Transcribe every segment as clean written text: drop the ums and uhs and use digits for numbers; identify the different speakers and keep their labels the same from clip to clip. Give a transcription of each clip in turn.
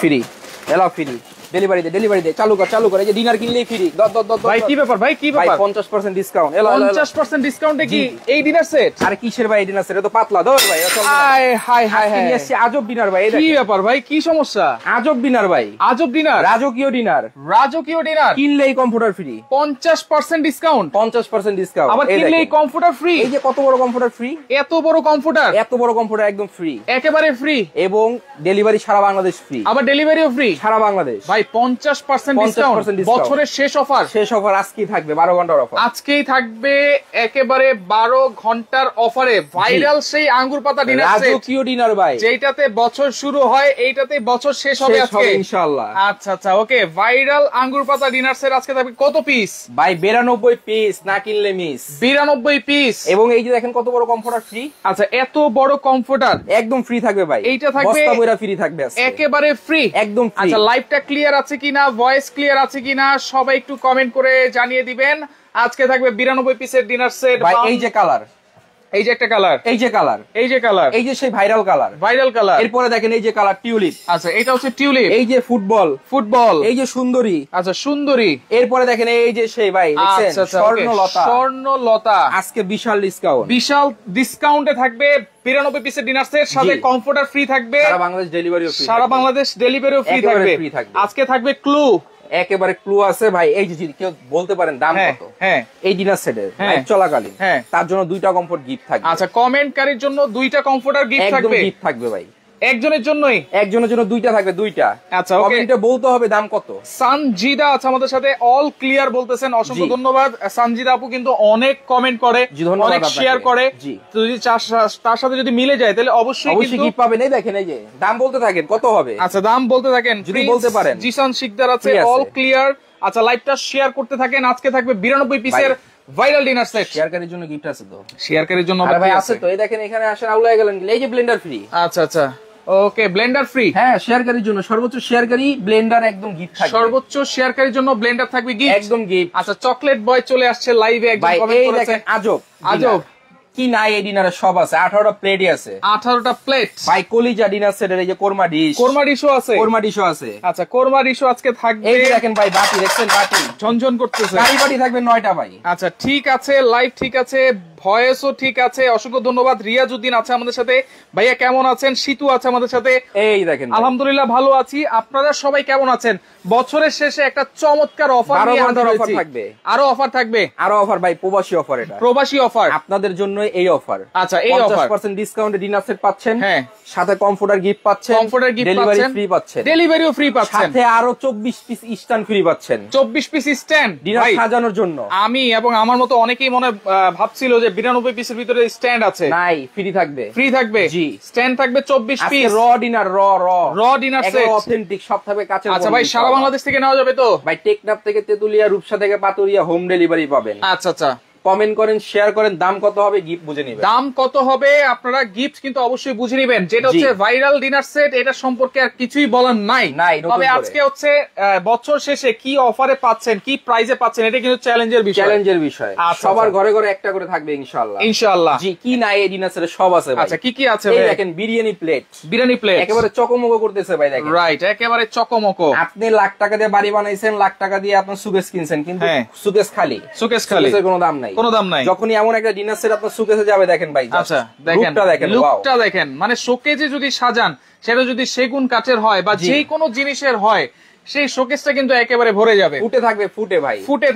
Speaker 1: Free allow free delivery দে চালু কর এই যে ডিনার কিনলেই ফ্রি
Speaker 2: ভাই কি ব্যাপার ভাই
Speaker 1: 50% ডিসকাউন্ট
Speaker 2: 50% ডিসকাউন্টে কি এই ডিনার সেট?
Speaker 1: আরে কিসের ভাই ডিনার সেট? এটা তো পাতলা ধর ভাই।
Speaker 2: হাই
Speaker 1: এসে আজব ডিনার ভাই।
Speaker 2: কি ব্যাপার ভাই, কি সমস্যা?
Speaker 1: আজব ডিনার ভাই,
Speaker 2: আজব ডিনার,
Speaker 1: রাজকীয় ডিনার কিনলেই কম্পিউটার ফ্রি
Speaker 2: 50% ডিসকাউন্ট
Speaker 1: 50% ডিসকাউন্ট
Speaker 2: আবার কিনলেই কম্পিউটার ফ্রি।
Speaker 1: এই যে কত বড় কম্পিউটার ফ্রি,
Speaker 2: এত বড় কম্পিউটার
Speaker 1: একদম ফ্রি,
Speaker 2: একেবারে ফ্রি
Speaker 1: এবং ডেলিভারি সারা বাংলাদেশ ফ্রি,
Speaker 2: আবার ডেলিভারিও ফ্রি
Speaker 1: সারা বাংলাদেশ
Speaker 2: ভাই। 50% ডিসকাউন্ট বছরের শেষ অফার
Speaker 1: আজকেই থাকবে 12 ঘন্টার অফার।
Speaker 2: আজকেই থাকবে একেবারে 12 ঘন্টার অফারে ভাইরাল সেই আঙ্গুর পাতা ডিনার সেট,
Speaker 1: রাজকীয় ডিনার ভাই,
Speaker 2: যেটাতে বছর শুরু হয় এইটাতে বছর শেষ হবে আজকে
Speaker 1: ইনশাআল্লাহ।
Speaker 2: আচ্ছা ওকে, ভাইরাল আঙ্গুর পাতা ডিনার সেট আজকে থাকবে কত পিস
Speaker 1: ভাই? 92 পিস, না কিনলে মিস।
Speaker 2: 92 পিস,
Speaker 1: এবং এই যে দেখেন কত বড় কমফোর্টার ফ্রি।
Speaker 2: আচ্ছা এত বড় কমফোর্টার
Speaker 1: একদম ফ্রি থাকবে ভাই,
Speaker 2: এইটা থাকবে
Speaker 1: বস্তা বইরা ফ্রি থাকবে আজকে,
Speaker 2: একেবারে ফ্রি
Speaker 1: একদম ফ্রি।
Speaker 2: আচ্ছা লাইভটা ক্লিয়ার আছে কিনা, ভয়েস ক্লিয়ার আছে কিনা সবাই একটু কমেন্ট করে জানিয়ে দিবেন। আজকে থাকবে 92 পিসের ডিনার সেট
Speaker 1: ভাই। এই যে কালার,
Speaker 2: এই যে একটা কালার,
Speaker 1: এই যে কালার,
Speaker 2: এই যে কালার,
Speaker 1: এই যে সেই ভাইরাল কালার। এরপরে দেখেন এই যে কালার টিউলিপ।
Speaker 2: আচ্ছা এটা হচ্ছে টিউলিপ।
Speaker 1: এই যে ফুটবল,
Speaker 2: এই
Speaker 1: যে সুন্দরী।
Speaker 2: আচ্ছা সুন্দরী।
Speaker 1: এরপরে দেখেন এই যে সেই ভাই দেখছেন
Speaker 2: স্বর্ণলতা।
Speaker 1: আজকে বিশাল
Speaker 2: ডিসকাউন্টে থাকবে 92 পিসের ডিনার সেট, সাথে কমফোর্টার ফ্রি থাকবে, সারা বাংলাদেশ ডেলিভারিও ফ্রি থাকবে। আজকে থাকবে ক্লু,
Speaker 1: একেবারে ক্লু আছে ভাই। এই যে কেউ বলতে পারেন দাম কত?
Speaker 2: হ্যাঁ
Speaker 1: এই ডিনার সেটের চলাকালীন তার জন্য 2টা কমফোর্ট গিফট থাকবে।
Speaker 2: আচ্ছা কমেন্টকারীর জন্য 2টা কমফোর্টার গিফট থাকবে,
Speaker 1: গিফট থাকবে ভাই।
Speaker 2: একজনের জন্যই,
Speaker 1: একজনের জন্য 2টা থাকবে, 2টা।
Speaker 2: আচ্ছা
Speaker 1: কমেন্টে বলতে হবে দাম কত।
Speaker 2: সানজিদা আছে আমাদের সাথে, অল ক্লিয়ার বলতেছেন, অসংখ্য ধন্যবাদ। সানজিদা আপু কিন্তু অনেক কমেন্ট করে, অনেক শেয়ার করে, যদি তার সাথে যদি মিলে যায় তাহলে অবশ্যই
Speaker 1: গিফট পাবেন। এই দেখেন এই যে দাম বলতে থাকেন কত হবে।
Speaker 2: আচ্ছা দাম বলতে থাকেন
Speaker 1: যদি বলতে পারেন।
Speaker 2: জিসান শিকদার আছে, অল ক্লিয়ার। আচ্ছা লাইভটা শেয়ার করতে থাকেন। আজকে থাকবে 92 পিসের ভাইরাল ডিনার সেট।
Speaker 1: শেয়ারকারীর জন্য গিফট আছে তো,
Speaker 2: শেয়ারকারীর জন্য
Speaker 1: ভাই আছে তো। এই দেখেন এখানে আসেন, আউলায় গেলেন, এই যে ব্লেন্ডার ফ্রি।
Speaker 2: আচ্ছা ওকে, ব্লেন্ডার ফ্রি।
Speaker 1: হ্যাঁ শেয়ারকারীর জন্য সর্বোচ্চ শেয়ারকারী ব্লেন্ডার একদম গিফট থাকবে,
Speaker 2: সর্বোচ্চ শেয়ারকারীর জন্য ব্লেন্ডার থাকবে গিফট,
Speaker 1: একদম গিফট।
Speaker 2: আচ্ছা চকলেট বয় চলে আসছে লাইভে, একদম কমেন্ট করেছে।
Speaker 1: আজব কি নাই এই ডিনারে সব আছে। 18টা প্লেটই আছে,
Speaker 2: 18টা প্লেট ভাই।
Speaker 1: কলিজা ডিনার সেটের এই যে কোরমা ডিশও আছে।
Speaker 2: আচ্ছা কোরমা ডিশও আজকে থাকবে।
Speaker 1: এই যে দেখেন ভাই বাটি, দেখছেন বাটি
Speaker 2: ঝনঝন করতেছে,
Speaker 1: বাটি থাকবে 9টা ভাই।
Speaker 2: আচ্ছা ঠিক আছে, লাইভ ঠিক আছে, ভয়েসও ঠিক আছে। অসংখ্য ধন্যবাদ। রিয়াজউদ্দিন আছে আমাদের সাথে, ভাইয়া কেমন আছেন? শীতু আছে আমাদের সাথে।
Speaker 1: এই দেখেন
Speaker 2: আলহামদুলিল্লাহ ভালো আছি। আপনারা সবাই কেমন আছেন? বছরের শেষে একটা চমৎকার অফার নিয়ে
Speaker 1: থাকবে,
Speaker 2: আরো অফার থাকবে,
Speaker 1: আরো অফার ভাই, প্রবাসী অফার। এটা প্রবাসী অফার আপনাদের জন্য এই অফার।
Speaker 2: আচ্ছা এই অফার
Speaker 1: 50% ডিসকাউন্টে ডিনার সেট পাচ্ছেন,
Speaker 2: হ্যাঁ,
Speaker 1: সাথে কমফোর্টার গিফট পাচ্ছেন, ডেলিভারি ফ্রি পাচ্ছেন,
Speaker 2: ডেলিভারিও ফ্রি পাচ্ছেন,
Speaker 1: সাথে আরো 24 পিস স্ট্যান্ড ফ্রি পাচ্ছেন।
Speaker 2: 24 পিস স্ট্যান্ড
Speaker 1: ডিনার সাজানোর জন্য।
Speaker 2: আমি এবং আমার মতো অনেকেই মনে ভাবছিল যে 92 পিসের ভিতরে স্ট্যান্ড আছে,
Speaker 1: নাই, ফ্রি থাকবে
Speaker 2: জি, স্ট্যান্ড থাকবে 24 পিস।
Speaker 1: র ডিনার ডিনার সেট অথেন্টিক সব থাকবে কাছে।
Speaker 2: আচ্ছা ভাই সারা বাংলাদেশ থেকে নেওয়া যাবে তো
Speaker 1: ভাই? টেকনাফ থেকে তেতুলিয়া, রূপসা থেকে পাতুরিয়া হোম ডেলিভারি পাবেন।
Speaker 2: আচ্ছা
Speaker 1: কমেন্ট করেন, শেয়ার করেন, দাম কত হবে গিফট বুঝে নিবেন।
Speaker 2: দাম কত হবে আপনারা গিফট কিন্তু অবশ্যই বুঝে নিবেন। যেটা হচ্ছে ভাইরাল ডিনার সেট, এটা সম্পর্কে আর কিছুই বলার নাই। তবে আজকে হচ্ছে বছর শেষে কি অফারে পাচ্ছেন, কি প্রাইজে পাচ্ছেন, এটা কিন্তু চ্যালেঞ্জের বিষয়।
Speaker 1: সবার ঘরে ঘরে একটা করে থাকবে ইনশাআল্লাহ। জি, কি নাই এই ডিনার সেটে সব আছে ভাই।
Speaker 2: আচ্ছা কি আছে
Speaker 1: ভাই?
Speaker 2: ভাই
Speaker 1: দেখেন বিরিয়ানি প্লেট
Speaker 2: একেবারে
Speaker 1: চকমকো করতেছে ভাই, দেখেন।
Speaker 2: রাইট, একেবারে চকমকো।
Speaker 1: আপনি লাখ টাকা দিয়ে বাড়ি বানাইছেন, লাখ টাকা দিয়ে আপনার সুকেস কিনছেন, কিন্তু সুকেস খালি, কোনো দাম নাই। যখনই এমন একটা ডিনার সেট আপনার সুকেসে যাবে, দেখেন ভাই।
Speaker 2: আচ্ছা দেখেন লুকটা দেখেন, মানে শোকেজে যদি সাজান, সেটা যদি সেগুন কাঠের হয় বা যে কোনো জিনিসের হয়, সেই শোকেসটা কিন্তু একেবারে ভরে যাবে। ফুটে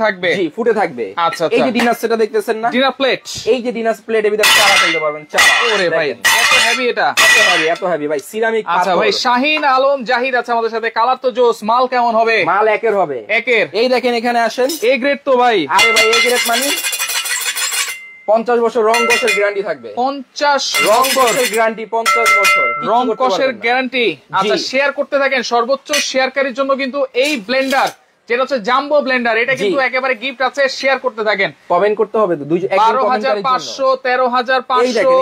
Speaker 2: থাকবে। আচ্ছা
Speaker 1: এই যে ডিনার সেটটা দেখতেছেন না,
Speaker 2: ডিনার প্লেট,
Speaker 1: এই যে ডিনার প্লেটের ভিতরে চারা ফেলতে পারবেন।
Speaker 2: ওরে ভাই এত হেভি, এটা
Speaker 1: এত হেভি ভাই, সিরামিক।
Speaker 2: আচ্ছা ভাই শাহিন আলম জাহিদ আছে আমাদের সাথে। কালার তো জোস, মাল কেমন হবে?
Speaker 1: মাল একের হবে, একের। এই দেখেন এখানে আসেন,
Speaker 2: এ গ্রেড তো ভাই।
Speaker 1: আরে ভাই এ গ্রেড মানে 50 বছর রং কষের গ্যারান্টি থাকবে।
Speaker 2: 50
Speaker 1: রং কষের গ্যারান্টি, 50 বছর
Speaker 2: রং কষের গ্যারান্টি। আচ্ছা শেয়ার করতে থাকেন। সর্বোচ্চ শেয়ারকারীর জন্য কিন্তু এই ব্লেন্ডার, যেটা হচ্ছে জাম্বো ব্লেন্ডার, এটা কিন্তু একেবারে গিফট আছে। শেয়ার করতে থাকেন,
Speaker 1: কমেন্ট করতে হবে তো।
Speaker 2: 12,500, 13,500,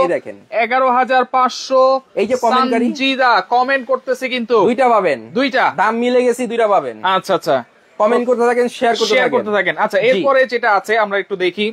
Speaker 2: 11,500।
Speaker 1: এই যে কমেন্টকারী
Speaker 2: সানজিদা কমেন্ট করতেছে, কিন্তু
Speaker 1: দুইটা পাবেন, দুইটা দাম মিলে গেছে, দুইটা পাবেন।
Speaker 2: আচ্ছা
Speaker 1: কমেন্ট করতে থাকেন, শেয়ার করতে থাকেন।
Speaker 2: আচ্ছা এরপরে যেটা আছে আমরা একটু দেখি।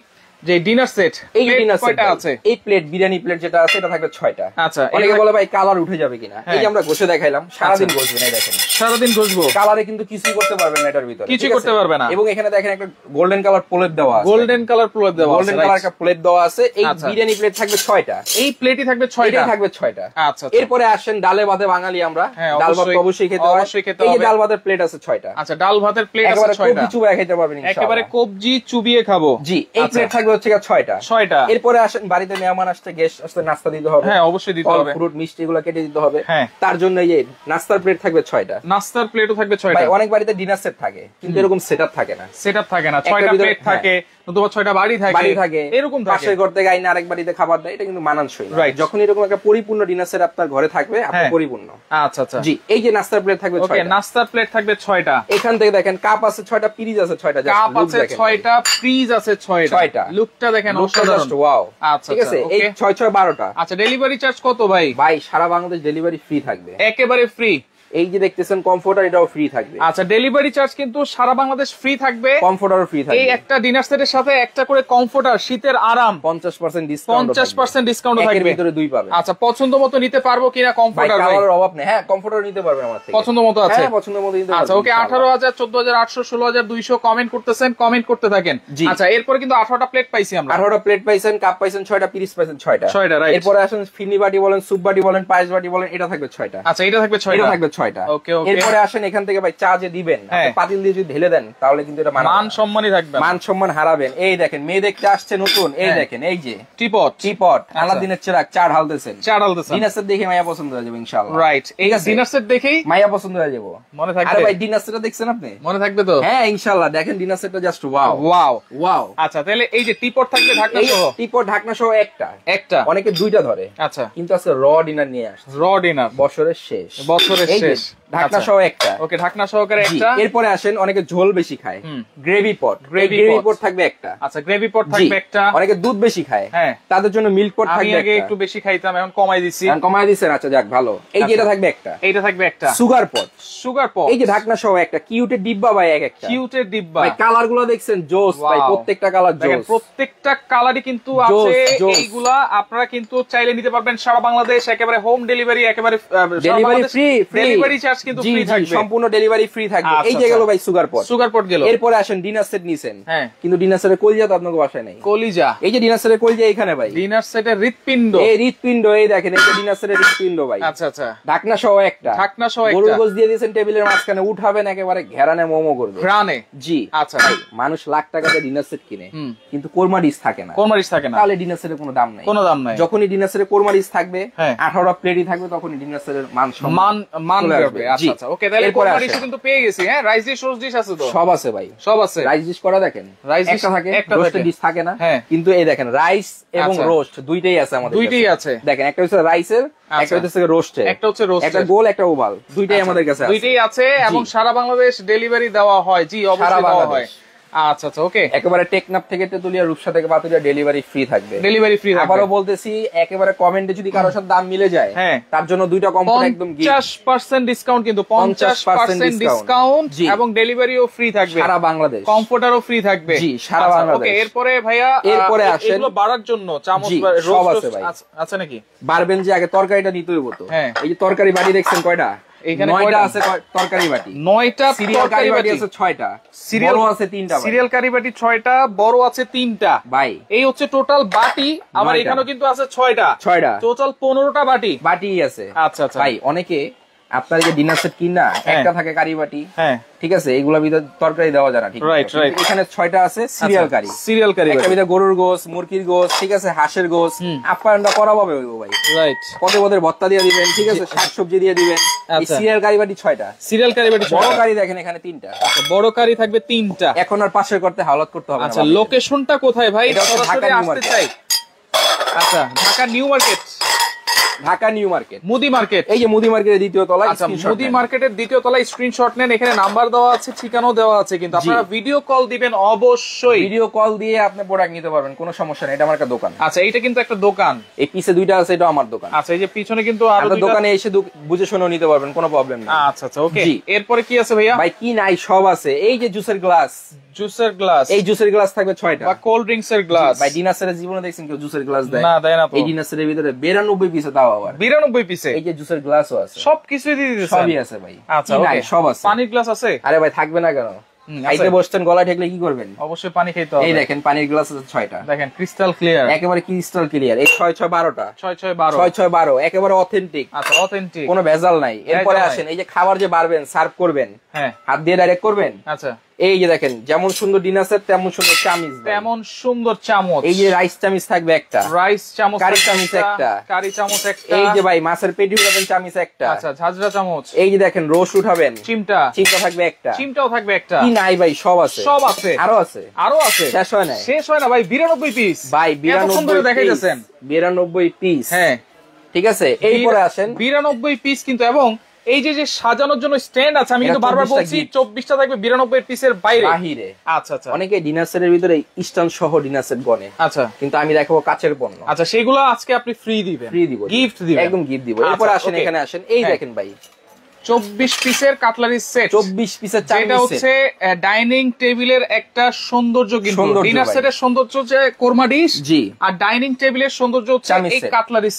Speaker 2: যে ডিনার সেট,
Speaker 1: এই ডিনার সেট আছে, এই প্লেট বিরিয়ানি প্লেট যেটা আছে এটা থাকবে 6টা।
Speaker 2: আচ্ছা,
Speaker 1: অনেকে বলে ভাই কালার উঠে যাবে কিনা, এই যে আমরা ঘষে দেখাইলাম, সারাদিন ঘষবেন, এই দেখেন
Speaker 2: সারাদিন ঘষবো,
Speaker 1: কালারে কিন্তু কিছুই করতে পারবেন না এটার ভিতরে,
Speaker 2: কিছুই করতে পারবে না।
Speaker 1: এবং এখানে দেখেন একটা গোল্ডেন কালার প্লেট দেওয়া আছে,
Speaker 2: গোল্ডেন কালার প্লেট দেওয়া আছে,
Speaker 1: গোল্ডেন কালার একটা প্লেট দেওয়া আছে। এই বিরিয়ানি প্লেট থাকবে 6টা,
Speaker 2: এই প্লেটই থাকবে 6টা,
Speaker 1: এটাই থাকবে 6টা।
Speaker 2: আচ্ছা,
Speaker 1: এরপরে আসেন ডালে ভাতে বাঙালি আমরা, ডাল ভাত অবশ্যই খেতে হয়, এই যে ডাল ভাতের প্লেট আছে 6টা।
Speaker 2: আচ্ছা, ডাল ভাতের প্লেট আছে 6টা,
Speaker 1: কবজি চুবিয়ে খেতে পারবেন ইনশাআল্লাহ,
Speaker 2: একেবারে কবজি চুবিয়ে খাবো।
Speaker 1: জি, এই প্লেট থাকবে হচ্ছে 6টা। এরপরে আসেন বাড়িতে মেহমান আসছে, গেস্ট আসছে, নাস্তা দিতে হবে,
Speaker 2: হ্যাঁ অবশ্যই দিতে হবে,
Speaker 1: ফ্রুট মিষ্টি এগুলো কেটে দিতে হবে, তার জন্য এই নাস্তার প্লেট থাকবে 6টা।
Speaker 2: নাস্তার প্লেটও থাকবে 6টা।
Speaker 1: ভাই অনেক বাড়িতে ডিনার সেট থাকে কিন্তু এরকম সেটআপ থাকে না,
Speaker 2: 6টা প্লেট থাকে, নতুবা 6টা বাড়ি থাকে, এরকম থাকে,
Speaker 1: পাশের ঘর থেকে আইনা আরেক বাড়িতে খাবার দেয়, এটা কিন্তু মানানসই না। যখন এরকম একটা পরিপূর্ণ ডিনার সেট আপনার ঘরে থাকবে, আপনি পরিপূর্ণ।
Speaker 2: আচ্ছা আচ্ছা,
Speaker 1: জি, এই যে নাস্তার প্লেট থাকবে 6টা,
Speaker 2: ওকে, নাস্তার প্লেট থাকবে 6টা।
Speaker 1: এখান থেকে দেখেন কাপ আছে 6টা, ফ্রিজ আছে 6টা,
Speaker 2: কাপ আছে 6টা, ফ্রিজ আছে 6টা, লুকটা দেখেন অসাধারণ,
Speaker 1: ওয়াও।
Speaker 2: আচ্ছা
Speaker 1: ঠিক আছে, এই 6 12টা।
Speaker 2: আচ্ছা, ডেলিভারি চার্জ কত ভাই?
Speaker 1: ভাই সারা বাংলাদেশ ডেলিভারি ফ্রি থাকবে,
Speaker 2: একেবারে ফ্রি।
Speaker 1: এই যে দেখতেছেন কমফোর্টার, এটাও ফ্রি থাকবে।
Speaker 2: আচ্ছা, ডেলিভারি চার্জ কিন্তু সারা বাংলাদেশ ফ্রি থাকবে,
Speaker 1: কমফোর্টারও ফ্রি থাকবে।
Speaker 2: এই একটা ডিনার সেটের সাথে একটা করে কমফোর্টার, শীতের আরাম,
Speaker 1: 50% ডিসকাউন্ট,
Speaker 2: 50% ডিসকাউন্ট থাকবে,
Speaker 1: এর ভিতরে 2 পাবেন।
Speaker 2: আচ্ছা, পছন্দ মতো নিতে পারবো কিনা কমফোর্টার? ভাই
Speaker 1: কালারের অভাব নেই, হ্যাঁ কমফোর্টার নিতে পারবেন আমার থেকে,
Speaker 2: পছন্দ মতো আছে,
Speaker 1: হ্যাঁ পছন্দ মতো নিতে পারবেন।
Speaker 2: আচ্ছা, ওকে, 18000, 14800, 16200 কমেন্ট করতেছেন, কমেন্ট করতে থাকেন। আচ্ছা, এরপরে কিন্তু 18টা প্লেট পাইছি আমরা,
Speaker 1: 18টা প্লেট পাইছেন, কাপ পাইছেন 6টা, পিরিচ পাইছেন 6টা,
Speaker 2: রাইট।
Speaker 1: এরপরে আসেন ফিনি বাটি বলেন, সুপ বাটি বলেন, পায়েস বাটি বলেন, এটা থাকবে 6টা।
Speaker 2: আচ্ছা, এটা থাকবে 6টা,
Speaker 1: এটা থাকবে 6টা।
Speaker 2: ওকে ওকে।
Speaker 1: এরপরে আসেন এখান থেকে ভাই চা যে দিবেন, পাতিল দিয়ে যদি ঢেলে দেন তাহলে কিন্তু এটা
Speaker 2: মান সম্মানই থাকবে,
Speaker 1: মান সম্মান হারাবেন। এই দেখেন মেয়ে দেখতে আসছে নতুন, এই দেখেন এই যে
Speaker 2: টিপট,
Speaker 1: আলাদিনের চিরাগ, চা ঢালতেছেন, ডিনার সেট দেখে মাইয়া পছন্দ হয়ে যাবে ইনশাআল্লাহ।
Speaker 2: রাইট, এই ডিনার সেট দেখেই
Speaker 1: মাইয়া পছন্দ হয়ে যাবে, মনে থাকবে। আরে ভাই ডিনার সেটটা দেখছেন আপনি?
Speaker 2: মনে থাকবে তো?
Speaker 1: হ্যাঁ ইনশাআল্লাহ, দেখেন ডিনার সেটটা জাস্ট ওয়াও ওয়াও।
Speaker 2: আচ্ছা, তাহলে এই যে টিপট থাকবে ঢাকনা সহ,
Speaker 1: টিপট ঢাকনা সহ একটা, অনেকে 2টা ধরে,
Speaker 2: আচ্ছা,
Speaker 1: কিন্তু আছে র ডিনার নিয়ে আসছে,
Speaker 2: র ডিনার,
Speaker 1: বছরের শেষ ঢাকনা সহ একটা,
Speaker 2: ওকে, ঢাকনা সহকারে একটা।
Speaker 1: এরপরে আসেন অনেকে ঝোল বেশি খায়, গ্রেভি পট থাকবে একটা।
Speaker 2: আচ্ছা, গ্রেভি পট থাকবে একটা।
Speaker 1: অনেকে দুধ বেশি খায়, হ্যাঁ, তাদের জন্য মিল্ক পট থাকবে একটা।
Speaker 2: আগে একটু বেশি খাইতাম, এখন কমাই দিছি।
Speaker 1: দিছেন, আচ্ছা যাক ভালো। এই যে এটা থাকবে একটা,
Speaker 2: এইটা থাকবে একটা।
Speaker 1: সুগার পট,
Speaker 2: এই
Speaker 1: যে ঢাকনা সহ একটা, কিউটের ডিব্বা ভাই, একটা
Speaker 2: কিউটের ডিব্বা।
Speaker 1: ভাই কালার গুলো দেখছেন জোস ভাই, প্রত্যেকটা কালার জোস,
Speaker 2: প্রত্যেকটা কালারই কিন্তু আছে। এইগুলা আপনারা কিন্তু চাইলে নিতে পারবেন সারা বাংলাদেশ, একেবারে হোম ডেলিভারি, একেবারে
Speaker 1: ডেলিভারি ফ্রি,
Speaker 2: ডেলিভারি চার্জ কিন্তু ফ্রি থাকবে,
Speaker 1: সম্পূর্ণ ডেলিভারি ফ্রি থাকবে। এই যে গেল ভাই সুগার পট
Speaker 2: গেল।
Speaker 1: এরপরে আসেন ডিনার সেট নিছেন, হ্যাঁ, কিন্তু ডিনার সেটের কলিজা তো আপনাদের বাসায় নাই।
Speaker 2: কলিজা,
Speaker 1: এই যে ডিনার সেটের কলিজা এখানে ভাই,
Speaker 2: ডিনার সেটের হৃৎপিণ্ড,
Speaker 1: এই হৃৎপিণ্ড, এই দেখেন এই যে ডিনার সেটের হৃৎপিণ্ড ভাই।
Speaker 2: আচ্ছা আচ্ছা,
Speaker 1: ঢাকনা সহ একটা, গরুর গোশত দিয়ে দিয়েছেন টেবিলের মাঝখানে, উঠাবেন একেবারে ঘেরানে মোমো করবে,
Speaker 2: ঘ্রাণে। জি,
Speaker 1: আচ্ছা ভাই, মানুষ লাখ টাকাতে ডিনার সেট কিনে কিন্তু কোরমা ডিশ থাকে না, তাহলে ডিনার সেটের কোনো দাম নাই, যখনই ডিনার সেটে কোরমা ডিশ থাকবে, 18টা প্লেটই থাকবে, তখনই ডিনার সেটের মান
Speaker 2: করবে। আচ্ছা আচ্ছা, ওকে, তাহলে কোরমা ডিশ কিন্তু পেয়ে গেছি। হ্যাঁ, রাইস ডিশ, রোস্ট ডিশ আছে তো? সব আছে ভাই, সব আছে। রাইস ডিশ করা দেখেন, রাইস ডিশ থাকে, রোস্টেড ডিশ থাকে না, কিন্তু এই দেখেন রাইস এবং রোস্ট দুইটাই আছে আমাদের, দুইটাই আছে। দেখেন একটা হচ্ছে রাইসের, একটা হচ্ছে রোস্টেড, একটা গোল, একটা ওভাল, দুইটাই আমাদের কাছে আছে, দুইটাই আছে, এবং সারা বাংলাদেশ ডেলিভারি দেওয়া হয়। জি, অবশ্যই দেওয়া হয়। আচ্ছা আচ্ছা, ওকে, একেবারে টেকনাফ থেকে তেতুলিয়া, রূপসা থেকে পাতুলিয়া ডেলিভারি ফ্রি থাকবে, ডেলিভারি ফ্রি। আবারও বলতেছি, একেবারে কমেন্টে যদি কারোর সাথে দাম মিলে যায়, হ্যাঁ, তার জন্য দুইটা কম্পোনেন্ট একদম 50% ডিসকাউন্ট, কিন্তু 50% ডিসকাউন্ট, এবং ডেলিভারিও ফ্রি থাকবে সারা বাংলাদেশ, কমফোর্টারও ফ্রি থাকবে। জি, সারা বাংলাদেশ। ওকে, এরপরে ভাইয়া, এরপরে আসেন এগুলো বাড়ার জন্য চামচ, সব আছে ভাই, আছে নাকি? বাড়বেন যে আগে তরকারিটা নিতে হইব তো, হ্যাঁ, এই যে তরকারি বাটি দেখছেন কয়টা? এখানে 9টা আছে তরকারি বাটি, 9টা তরকারি বাটি আছে, 6টা সিরিয়াল আছে, 3টা সিরিয়াল কারি বাটি, 6টা বড় আছে, 3টা ভাই। এই হচ্ছে টোটাল বাটি। আমার এখানেও কিন্তু আছে 6টা, টোটাল 15টা বাটি আছে। আচ্ছা আচ্ছা ভাই, অনেকে আপনার যে ডিনার সেট কিনা একটা থাকে কারি বাটি, হ্যাঁ ঠিক আছে, এইগুলা ভিতরে তরকারি দেওয়া যায় না, ঠিক আছে, এখানে 6টা আছে সিরিয়াল কারি, একটা ভিতরে গরুর গোশ, মুরগির গোশ, ঠিক আছে, হাঁসের গোশ, আপ্যায়নটা করা হবে হইব ভাই, রাইট, পদে ভর্তা দিয়ে দিবেন, ঠিক আছে, শাকসবজি দিয়ে দিবেন। এই সিরিয়াল কারি বাটি 6টা, সিরিয়াল কারি বাটি, বড় কারি দেখেন এখানে 3টা, বড় কারি থাকবে 3টা। এখন আর পাশের করতে হাওলাত করতে হবে না। আচ্ছা, লোকেশনটা কোথায় ভাই? সরাসরি আসতে চাই। আচ্ছা, Dhaka new market, Dhaka new market, মুদি মার্কেট, এই যে মুদি মার্কেটের দ্বিতীয় তলায়। আচ্ছা, মুদি মার্কেটের দ্বিতীয় তলায় স্ক্রিনশট নেন, এখানে নাম্বার দেওয়া আছে, ঠিকানাও দেওয়া আছে, কিন্তু আপনারা ভিডিও কল দিবেন অবশ্যই, ভিডিও কল দিয়ে আপনি প্রোডাক্ট নিতে পারবেন, কোনো সমস্যা নেই, এটা আমার একটা দোকান। আচ্ছা, এটা কিন্তু একটা দোকান, এই পিছে 2টা আছে, এটা আমার দোকান। আচ্ছা, এই যে পিছনে কিন্তু আরো দোকানে এসে বুঝে শুনে নিতে পারবেন, কোনো প্রবলেম নেই। আচ্ছা আচ্ছা, ওকে, এরপরে কি আছে ভাইয়া? ভাই কি নাই, সব আছে। এই যে জুসের গ্লাস, জুসের গ্লাস,
Speaker 1: এই জুসের গ্লাস থাকবে 6টা,
Speaker 2: বা কোল্ড ড্রিঙ্কস এর গ্লাস।
Speaker 1: ভাই ডিনার সেটের জীবনে দেখছেন কেউ জুসের গ্লাস দেয়?
Speaker 2: না, দেয় না তো।
Speaker 1: এই ডিনার সেটের ভিতরে 92 পিসে দাও, আবার
Speaker 2: 92 পিসে
Speaker 1: এই যে জুসের গ্লাসও আছে,
Speaker 2: সবকিছুই দিয়ে দিতেছেন।
Speaker 1: সবই আছে ভাই।
Speaker 2: আচ্ছা, ওকে,
Speaker 1: সব আছে।
Speaker 2: পানির গ্লাস আছে?
Speaker 1: আরে ভাই থাকবে না কেন? খাইতে বসছেন, গলা ঠেকলে কি করবেন?
Speaker 2: অবশ্যই পানি খেতে হবে।
Speaker 1: এই দেখেন পানির গ্লাস আছে 6টা,
Speaker 2: দেখেন ক্রিস্টাল ক্লিয়ার,
Speaker 1: একেবারে ক্রিস্টাল ক্লিয়ার। এই 6-6-12টা,
Speaker 2: 6-6-12,
Speaker 1: 6-6-12 একেবারে অথেন্টিক।
Speaker 2: আচ্ছা, অথেন্টিক,
Speaker 1: কোনো ভেজাল নাই। এরপরে আসেন, এই যে খাবার যে বাড়বেন সার্ভ করবেন,
Speaker 2: হ্যাঁ,
Speaker 1: হাত দিয়ে ডাইরেক্ট করবেন।
Speaker 2: আচ্ছা,
Speaker 1: এই যে দেখেন যেমন সুন্দর ডিনার সেট তেমন সুন্দর চামিচ,
Speaker 2: তেমন সুন্দর চামচ।
Speaker 1: এই যে রাইস চামিচ থাকবে একটা,
Speaker 2: রাইস চামচ,
Speaker 1: কারি চামিচ একটা,
Speaker 2: কারি চামচ একটা।
Speaker 1: এই যে ভাই মাছের পেটি উঠাবেন চামিচ একটা,
Speaker 2: আচ্ছা, ঝাঁঝরা চামচ।
Speaker 1: এই যে দেখেন রোস্ট উঠাবেন,
Speaker 2: চিমটা
Speaker 1: থাকবে একটা,
Speaker 2: চিমটাও থাকবে একটা।
Speaker 1: কি নাই ভাই, সব আছে,
Speaker 2: সব আছে,
Speaker 1: আরো আছে,
Speaker 2: আরো আছে,
Speaker 1: শেষ হয় না,
Speaker 2: শেষ হয় না ভাই। 92 পিস
Speaker 1: ভাই,
Speaker 2: 92 দেখাইতেছেন,
Speaker 1: 92 পিস।
Speaker 2: হ্যাঁ,
Speaker 1: ঠিক আছে। এরপরে আসেন
Speaker 2: 92 পিস কিন্তু, এবং এই যে যে সাজানোর জন্য স্ট্যান্ড আছে, আমি কিন্তু বারবার বলছি 24টা থাকবে 92 পিসের বাইরে। আচ্ছা আচ্ছা,
Speaker 1: অনেকে ডিনার সেটের ভিতরে স্ট্যান্ড সহ ডিনার সেট গনে, আচ্ছা, কিন্তু আমি দেখাবো কাচের পণ্য।
Speaker 2: আচ্ছা, সেগুলো আজকে আপনি ফ্রি দিবেন? ফ্রি দিব, গিফট দিবেন,
Speaker 1: একদম গিফট দিব। এরপর আসেন, এখানে আসেন, এই দেখেন ভাই
Speaker 2: 24 পিসের কাটলারি সেট,
Speaker 1: 24 পিসের চামচ,
Speaker 2: এটা হচ্ছে ডাইনিং টেবিলের একটা সৌন্দর্য। কিন্তু ডিনার সেটের সৌন্দর্য হচ্ছে কোরমা ডিশ, জি, আর ডাইনিং টেবিলের সৌন্দর্য হচ্ছে এই কাটলারি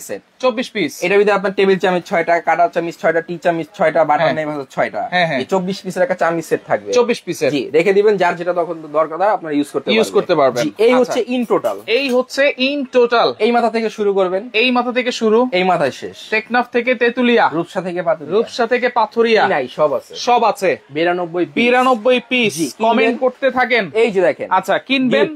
Speaker 2: সেট। 24 পিস,
Speaker 1: এটার ভিতরে আপনার টেবিল চামচ 6টা, কাটা চামচ 6টা, টি চামচ 6টা, বাটার নাইফ 6টা, এই 24 পিসের একটা চামচ সেট থাকবে।
Speaker 2: 24 পিসের, জি,
Speaker 1: রেখে দিবেন, যার যেটা তখন দরকার আপনারা ইউজ করতে পারবেন। এই হচ্ছে ইন টোটাল,
Speaker 2: এই হচ্ছে ইন টোটাল।
Speaker 1: এই মাথা থেকে শুরু করবেন,
Speaker 2: এই মাথা থেকে শুরু,
Speaker 1: এই মাথায় শেষ।
Speaker 2: টেকনাফ থেকে তেতুলিয়া,
Speaker 1: রূপসা থেকে পাতুরিয়া,
Speaker 2: রূপসা থেকে পাথুরিয়া,
Speaker 1: নাই, সব আছে,
Speaker 2: সব আছে। 92 পিস। কমেন্ট করতে থাকেন,
Speaker 1: এই যে দেখেন।
Speaker 2: আচ্ছা, কিনবেন।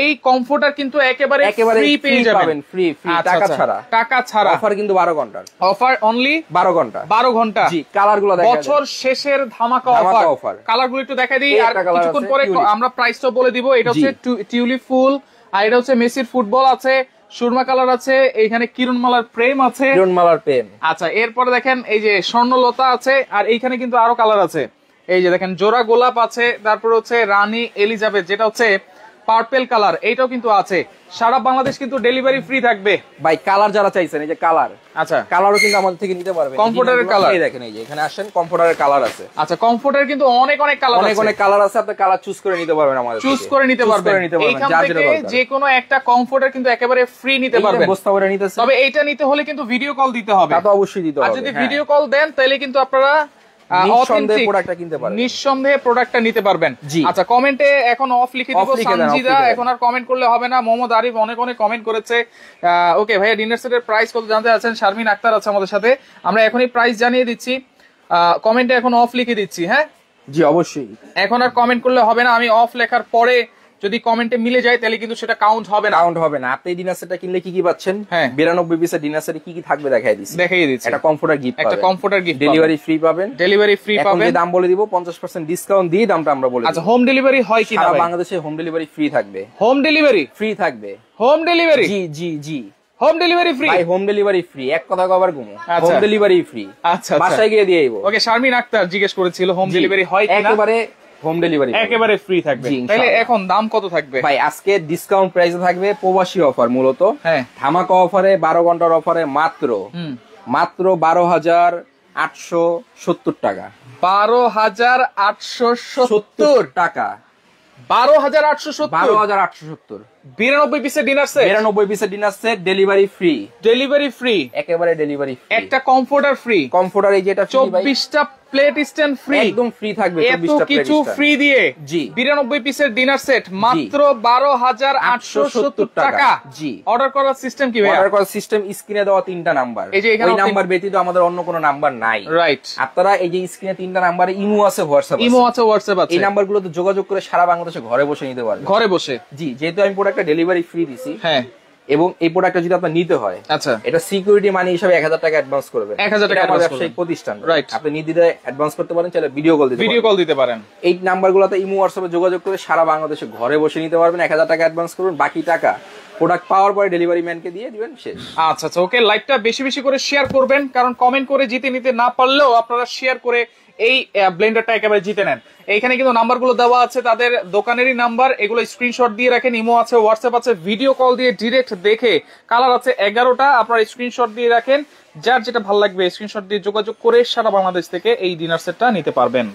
Speaker 2: এই কমফোর্টার কিন্তু একেবারে ফ্রি পেয়ে যাবেন, ফ্রি, টাকা ছাড়া, টাকা ছাড়া।
Speaker 1: অফার কিন্তু 12 ঘন্টার,
Speaker 2: অফার অনলি
Speaker 1: 12 ঘন্টা,
Speaker 2: 12 ঘন্টা।
Speaker 1: জি, কালারগুলো দেখেন,
Speaker 2: বছর শেষের ধামাকা অফার। কালারগুলো একটু দেখাই দিই, আর কিছুক্ষণ পরে আমরা প্রাইসটা বলে দিব। এটা হচ্ছে টিউলিপ ফুল, আর এটা হচ্ছে মেসির ফুটবল আছে, সুরমা কালার আছে, এইখানে কিরণমালার প্রেম আছে,
Speaker 1: কিরণমালার প্রেম।
Speaker 2: আচ্ছা, এরপরে দেখেন এই যে স্বর্ণলতা আছে, আর এইখানে কিন্তু আরো কালার আছে। এই যে দেখেন জোড়া গোলাপ আছে, তারপর হচ্ছে রানী এলিজাবেথ, যেটা হচ্ছে পার্পল কালার, এইটাও কিন্তু আছে। সারা বাংলাদেশ কিন্তু ডেলিভারি ফ্রি থাকবে ভাই। কালার যারা চাইছেন, এই যে কালার, আচ্ছা, কালারও কিন্তু আমাদের থেকে নিতে পারবেন। কমফোর্টারের কালার, এই দেখেন, এই যে এখানে আসেন, কমফোর্টারের কালার আছে। আচ্ছা, কমফোর্টারের কিন্তু অনেক কালার, অনেক কালার আছে। আপনি কালার চুজ করে নিতে পারবেন, আমাদের চুজ করে নিতে পারবেন। এইখান থেকে যে কোনো একটা কমফোর্টার কিন্তু একেবারে ফ্রি নিতে পারবেন। বস্তা ভরে নিতেছে, তবে এইটা নিতে হলে কিন্তু ভিডিও কল দিতে হবে। তা তো অবশ্যই দিতে হবে। আর যদি ভিডিও কল দেন, তাহলে কিন্তু আপনারা নিঃসন্দেহে প্রোডাক্টটা নিতে পারবেন। আচ্ছা, কমেন্টে এখন অফ লিখে দিব, সানজিদা এখন আর কমেন্ট করলে হবে না। মোহাম্মদ আরিফ অনেক কমেন্ট করেছে। ওকে ভাইয়া, ডিনার সেটের প্রাইস কত জানতে চাচ্ছেন? শারমিন আক্তার আছে আমাদের সাথে, আমরা এখনই প্রাইস জানিয়ে দিচ্ছি। কমেন্টে এখন অফ লিখে দিচ্ছি। হ্যাঁ জি, অবশ্যই, এখন আর কমেন্ট করলে হবে না। আমি অফ লেখার পরে যদি কমেন্টে মিলে যায়, তাহলে কিন্তু সেটা কাউন্ট হবে না। আপনি ডিনার সেটটা কিনলে কি কি পাচ্ছেন? 92 পিসের ডিনার সেটে কি কি থাকবে দেখাই দিচ্ছি। একটা কমফোর্টার গিফট, ডেলিভারি ফ্রি পাবেন। এখন যে দাম বলে দিব, 50% ডিসকাউন্ট দিয়ে দামটা আমরা বলে দিব। আচ্ছা, হোম ডেলিভারি হয় কি না? সারা বাংলাদেশে হোম ডেলিভারি ফ্রি থাকবে। হোম ডেলিভারি ফ্রি থাকবে। হোম ডেলিভারি, জি জি জি, হোম ডেলিভারি ফ্রি ভাই, হোম ডেলিভারি ফ্রি। এক কথা কবার ঘুমো, হোম ডেলিভারি ফ্রি। আচ্ছা, বাসায় গিয়ে দিয়ে আইবো। ওকে, শারমিন আক্তার জিজ্ঞেস করেছিল হোম ডেলিভারি হয় কি না? একেবারে হোম ডেলিভারি, একেবারে ফ্রি থাকবে। তাহলে এখন দাম কত থাকবে ভাই? আজকে ডিসকাউন্ট প্রাইসে থাকবে, প্রবাসী অফার মূলত, ধামাকা অফারে, 12 ঘন্টার অফারে মাত্র 12,870 টাকা। 12,870 টাকা, 12,870। 92 পিসের ডিনার সেট, 92 পিসের dinner set, delivery free. Delivery free, একেবারে ডেলিভারি ফ্রি। একটা কমফোর্টার ফ্রি, কমফোর্টার এই যেটা 24টা প্লেট স্ট্যান্ড ফ্রি, একদম ফ্রি থাকবে। 24টা প্লেট কিছু ফ্রি দিয়ে, জি, 92 পিসের ডিনার সেট মাত্র 12,870 টাকা। জি, অর্ডার করার সিস্টেম কি ভাই? অর্ডার করার সিস্টেম স্ক্রিনে দেওয়া 3টা নাম্বার, এই যে এখানে ওই নাম্বার ব্যতীত আমাদের অন্য কোনো নাম্বার নাই। রাইট, আপনারা এই যে স্ক্রিনে 3টা নাম্বারে ইমো আছে, হোয়াটসঅ্যাপ আছে, এই নাম্বারগুলোতে যোগাযোগ করে সারা বাংলাদেশে ঘরে বসে নিতে পারবেন। ঘরে বসে, জি, যেহেতু আমি একটা ডেলিভারি ফ্রি দিছি, হ্যাঁ, এবং এই প্রোডাক্টটা যদি আপনার নিতে হয়, আচ্ছা, এটা সিকিউরিটি মানি হিসেবে 1000 টাকা অ্যাডভান্স করবেন। 1000 টাকা ব্যবসায়িক প্রতিষ্ঠান, রাইট, আপনি নির্দ্বিধায় অ্যাডভান্স করতে পারেন, চাইলে ভিডিও কল দিতে পারেন। এই নাম্বারগুলোতে ইমো হোয়াটসঅ্যাপে যোগাযোগ করে সারা বাংলাদেশে ঘরে বসে নিতে পারবেন। 1000 টাকা অ্যাডভান্স করবেন, বাকি টাকা প্রোডাক্ট পাওয়ার পরে ডেলিভারি ম্যানকে দিয়ে দিবেন, শেষ। আচ্ছা আচ্ছা, ওকে, লাইভটা বেশি করে শেয়ার করবেন, কারণ কমেন্ট করে জিতে নিতে না পারলেও আপনারা শেয়ার করে এই ব্লেন্ডারটা একেবারে জিতে নেন। এইখানে কিন্তু নাম্বারগুলো দেওয়া আছে, তাদের দোকানেরই নাম্বার, এগুলো স্ক্রিনশট দিয়ে রাখেন। ইমো আছে, হোয়াটসঅ্যাপ আছে, ভিডিও কল দিয়ে ডিরেক্ট দেখে, কালার আছে 11টা, আপনারা স্ক্রিনশট দিয়ে রাখেন। যার যেটা ভালো লাগবে স্ক্রিনশট দিয়ে যোগাযোগ করে সারা বাংলাদেশ থেকে এই ডিনার সেটটা নিতে পারবেন।